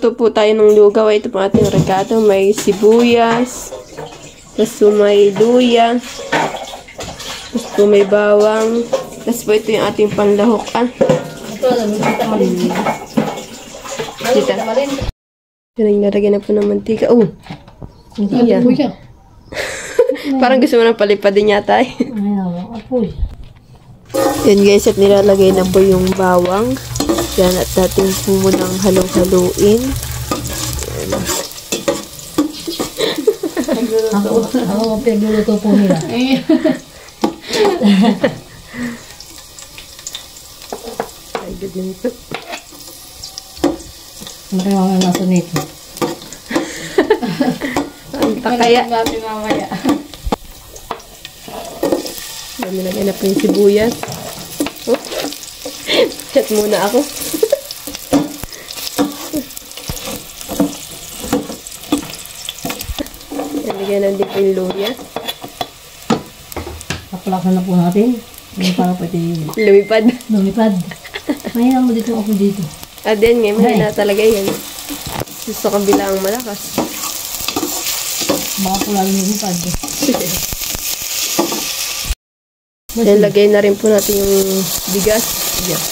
Magluluto po tayo ng lugaw. Ito po ating rekado. May sibuyas. Tapos po may luya. Tapos po may bawang. Tapos po ito yung ating panlahok. Dita. Nalagyan na po ng mantika. Oh! Iya. Parang gusto mo na palipadin yata eh. Yan guys, at nilalagay na po yung bawang. Yan, at natin po munang halong-haluin. Yan. Ako, pinagluluto po nila. Ay, good nito. Maraming mga nasa nito. Ang takaya. Natin mamaya. Nilagay na po yung sibuyas. Oh. Chat muna ako. Nilagyan na din po yung luya. Kapalakan na po natin. Hindi para pwede Lumipad. lumipad. Mahina mo dito ako dito. Ah, din ngayon. Mahina talaga yan. Sa kabila ang malakas. Baka po lalo lumipad. Nilagay na rin po natin yung bigas. Yan.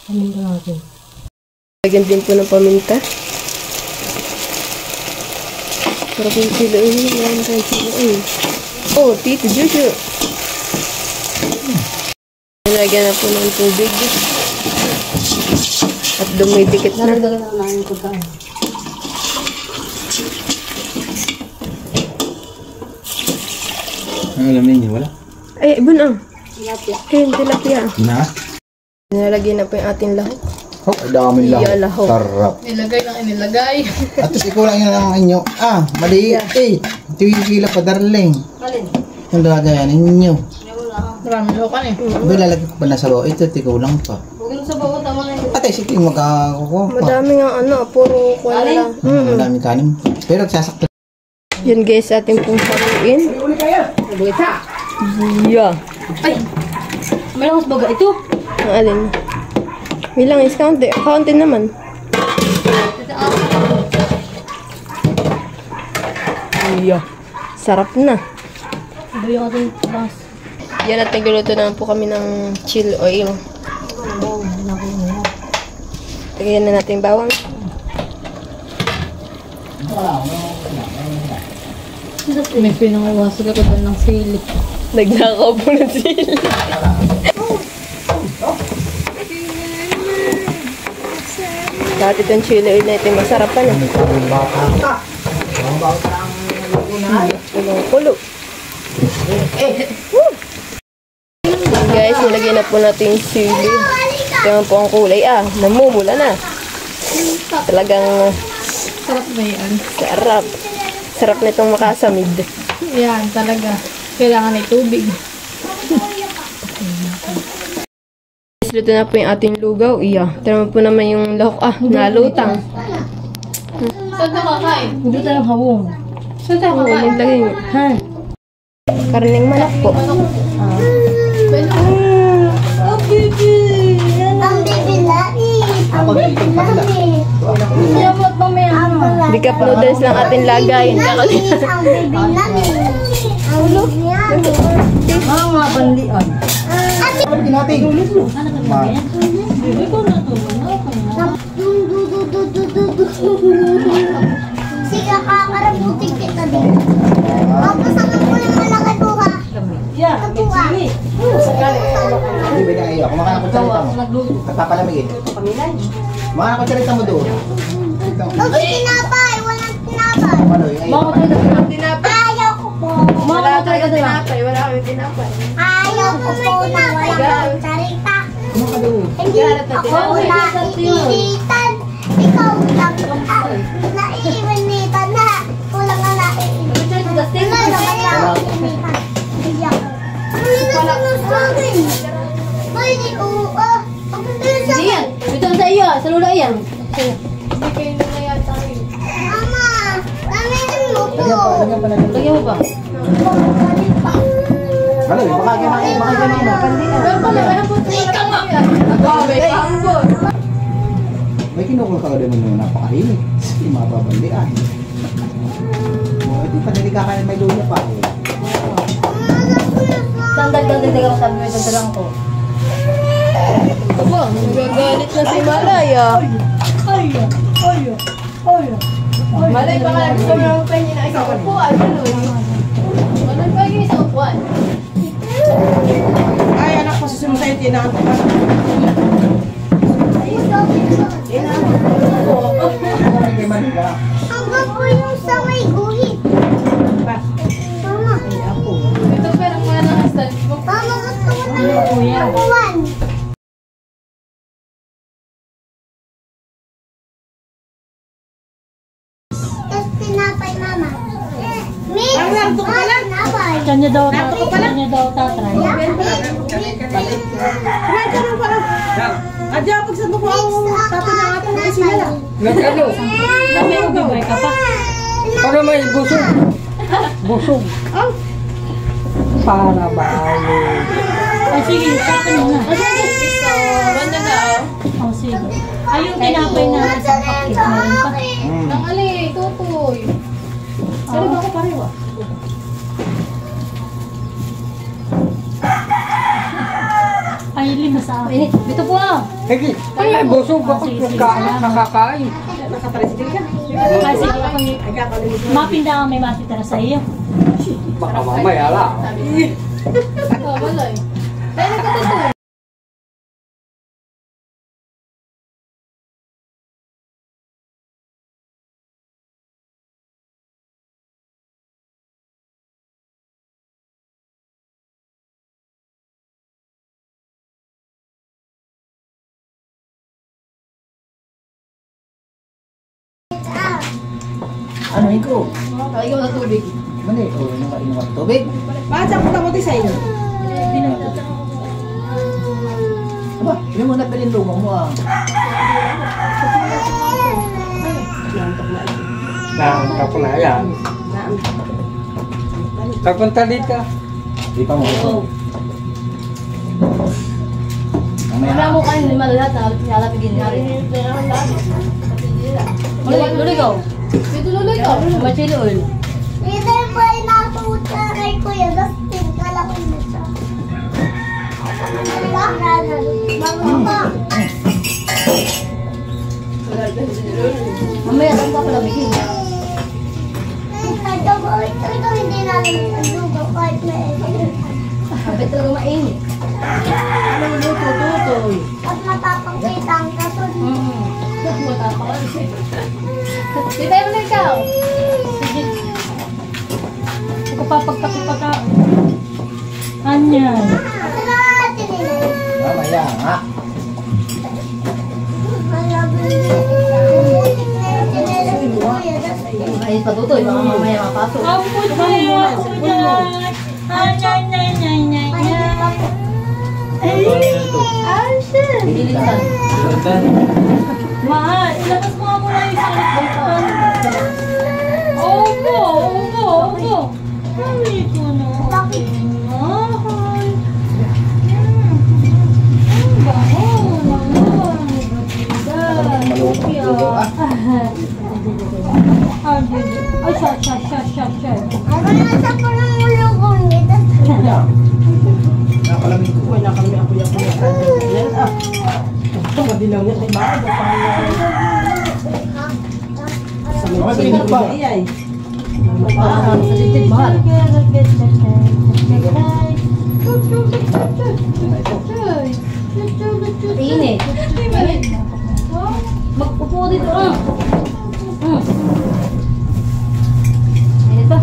Paminta natin. Lagyan din po ng paminta. Sarap yung silo eh. Yan tayo silo eh. Oh, Tito Jojo. Nilagyan na po ng tubig. At dumidikit na. Nalagdagan na lang yung pagkain. Ang alam ninyo, wala? Ay, ibon ah. Tilapia. Ayun, tilapia. Na? Nilagyan na po yung ating lahok. Oh, dami lang. Iya, lahok. Sarap. Nilagay lang inilagay. At tapos ikaw lang yun ang inyo. Ah, mali. Eh, tiwili pa darling. Alin? Ang lagayan ninyo. Marami lokan eh. Ba lalagay ko pa na sa loob? Ito, ikaw lang pa. Huwag lang sa bawat tama na yun. Ate, sige, magkakukuha pa. Madami nga ano, puro kuwan lang. Madaming kanin. Pero sasaktan. Yan guys, ating pong haluin. Yeah. Ay! May langas baga ito. Ang alin. Bilang is kaunti. Kaunti naman. Yeah. Sarap na. Ito yung ating langas. Yan at nagluluto naman po kami ng chill oil. Lagyan na natin yung bawang. May pinangiwasag ako doon ng sili. Nagnakaw po ng sili. Dati itong chili oil na ito masarap pa na. Kulo. Guys, nilagyan na po natin yung sili. Ito po ang kulay. Ah, namumula na. Talagang Sarap ba yan? sarap. Sarap na itong makasamid. Yan, talaga. Kailangan ay tubig. Luto na po yung ating lugaw. Iya. Tama po naman yung lahok. Ah, nalutang. Saan ka kakain? Hindi tayo hawong. Saan tayo Oo, kakain? maglagay nga. Ha? Karning manok po. Oh, baby! Ang baby lagi. Ang baby lagi. Yamot mamaya. Bigap noodles lang ating lagay. Ang baby lagi. Ang baby lagi. Mga bandian. Pagkain natin. Sige, kakarabutin kita din. Tapos ang mo yung malaki buka. Yeah, may chili. Hindi ba niya ako? Makanak ko salita mo. Nagpapalamigin. Makanak ko salita mo doon. Ay, tinapay. Walang tinapay. Ano yung Mga ayun? Ayaw ko po. Mga tinapay. Wala kami tinapay. Ayaw ko po na walang sarita. Kumakadoon. Hindi ako naiinitan. Ikaw lang ang naiinitan na. Kulang na naiinitan. Wala naman naiinitan. Iyak. Hindi na sa akin. Pwede oo. Sa lula yan. Mama, damihan mo po. Lagyan pa. Lagyan mo ba? Ano, baka kinain na. Pero pala, kaya po ito. May kinukul ka din mo napakainit. Hindi mapabandian. Hindi pa nili kakain may luya pa. Sandal ako sabi mo, sandal ko. Aba, nagagalit na si Malaya. Malay, baka gusto mo yung penny na isang upuan. Ano ba yung isang upuan? Ay, anak ko, susunod sa'yo, tinaanto ka. Kay Manila. Hanggang po yung sa may guhit. Mama, Ito pero mga nakasal. mama gusto ko na yung upuan. Tapos tinapay, mama. Mix! Ang narto ka pala? Tinapay. Kanya daw tatry. Kumain ka na pala. Adya, pag sa mukha ako, tatanangatan ko sila lang. Nagano? May ubibay ka pa. Para may busog. Busog. Para ba? Ay, sige, sa akin muna. Banda na Oh, sige. Ay, yung tinapay na isang pakit. Meron pa. Nang Ali, tutoy. Pero ba ako pareho? Ay, lima sa akin. Dito po ah. Sige. Ay, busog. Bakit kung nakakain? Nakatricycle ka. Ay, sige, ako yung Ay, kakalimit mo. mapinda ang may matitira sa iyo. Baka mamaya lang. Oh, wala eh. Pero ka dito. Ano ko? Lagyan mo ng tubig. Mali, o inom ka tubig. Bakit sa puta mo di sa inyo? Aba, hindi mo na pinindungan mo ah. Nakanta ko na yan. Kapunta dito. Di pa mo. Mamaya Wala na. mo kayo lima lahat na lalapigin niya. Luligaw. Dito luligaw. May chili oil. Dito po ay natuta kay kuya. Tapos tinkala ko na siya. Mama, Mamaya lang pa palamigin. ito hindi namin nagdugo kahit may Kapit talaga mainit. Tutoy. at matapagkita ang kasunod. Dito mo na ikaw. Sige. Ako papagkapipa ka. Anyan. Mamaya nga. Ay, patutoy. Baka mamaya mapasok. Ang puto yan. Bilisan. Mahal, ilabas mo nga muna yung sakit dito. Opo. Sabi ko na. Mahal. Ay, siya. Nakalamig ko. Uy, nakalami ako yung kuya. Yan ah. Ito, madilaw niya. Ay, bakit? Sa may Mga pinag pa. Ay. Sa titig, mahal. Init. Mag-upo dito ah. Init ba?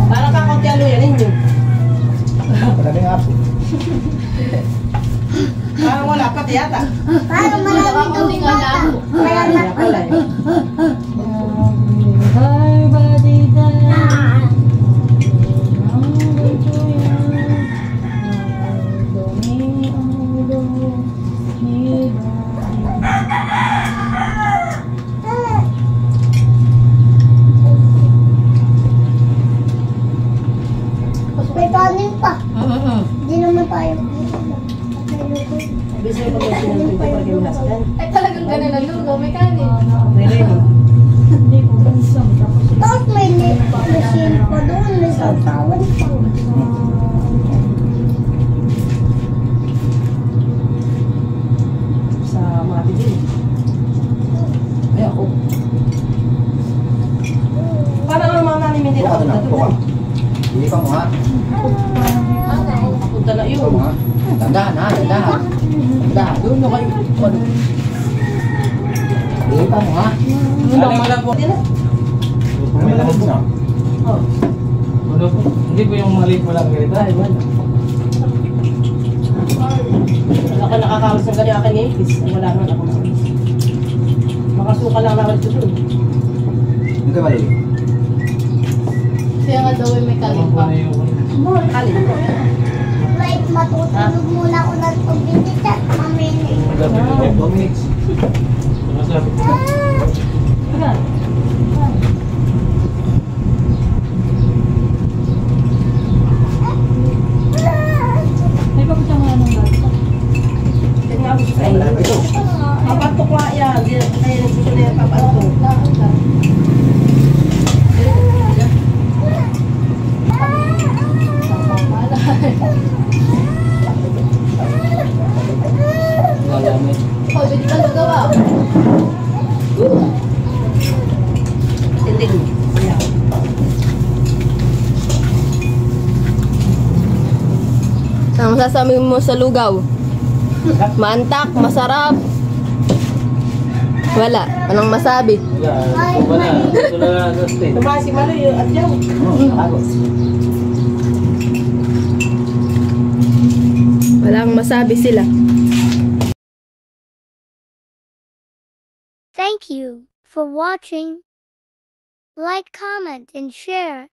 Para ka konti alo yan ninyo. Malamig nga po. Parang wala pa tiyata. Parang maraming Konting bata. Kaya pala eh. Saan? Sa Mati din. Ay, ako. Parang ang mga namin din Buka ako. na, buka. Hindi pa mo ha. Punta na Hindi yun. pa mo ha. Dandahan ha, dandahan. Dandahan. Doon mo kayo. Hindi pa mo ha. Alam mo lang po. May lamig na. Oh. Hindi ko yung maliit mo lang ganito. Ay, wala. Wala ka nakakawas ng gali akin eh. Wala naman ako nakawas. Makasuka lang naman ito doon. Hindi ka mali. Kaya nga daw ay may kalimpa. Alin. Wait, matutulog muna ako ng tubig. Mamaya na 2 minutes. May pagkita mo ng gato. Tingnan ako sa Wala iyo. pa ito. Papantok nga yan. Di na kaya nagsusunod yung papantok. Oh, hindi ka nagawa. Tindin mo. Ayan. Ang masasabi mo sa lugaw? Mantak, masarap. Wala. Anong masabi? Tumaas si Maloy at yaw. Nakagos. Walang masabi sila. Thank you for watching. Like, comment, and share.